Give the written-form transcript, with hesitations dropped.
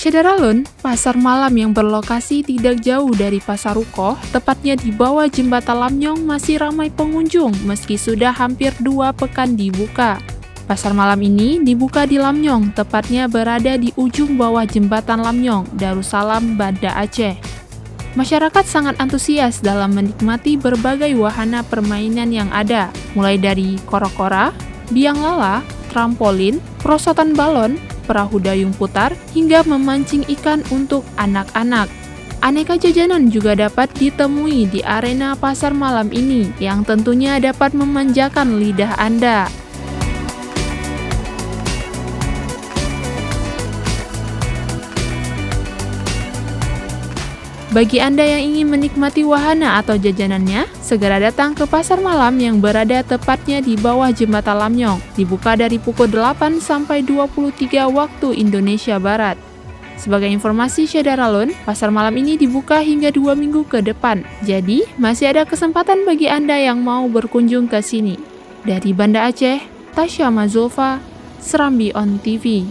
Syederalun, pasar malam yang berlokasi tidak jauh dari Pasar Rukoh, tepatnya di bawah Jembatan Lamnyong masih ramai pengunjung meski sudah hampir 2 pekan dibuka. Pasar malam ini dibuka di Lamnyong, tepatnya berada di ujung bawah Jembatan Lamnyong, Darussalam, Banda Aceh. Masyarakat sangat antusias dalam menikmati berbagai wahana permainan yang ada, mulai dari kora-kora, biang lala, trampolin, perosotan balon, perahu dayung putar, hingga memancing ikan untuk anak-anak. Aneka jajanan juga dapat ditemui di arena pasar malam ini, yang tentunya dapat memanjakan lidah Anda. Bagi Anda yang ingin menikmati wahana atau jajanannya, segera datang ke pasar malam yang berada tepatnya di bawah Jembatan Lamnyong. Dibuka dari pukul 8 sampai 23 waktu Indonesia Barat. Sebagai informasi Syederalun, pasar malam ini dibuka hingga 2 minggu ke depan. Jadi, masih ada kesempatan bagi Anda yang mau berkunjung ke sini. Dari Banda Aceh, Tasya Mazulfa, Serambi On TV.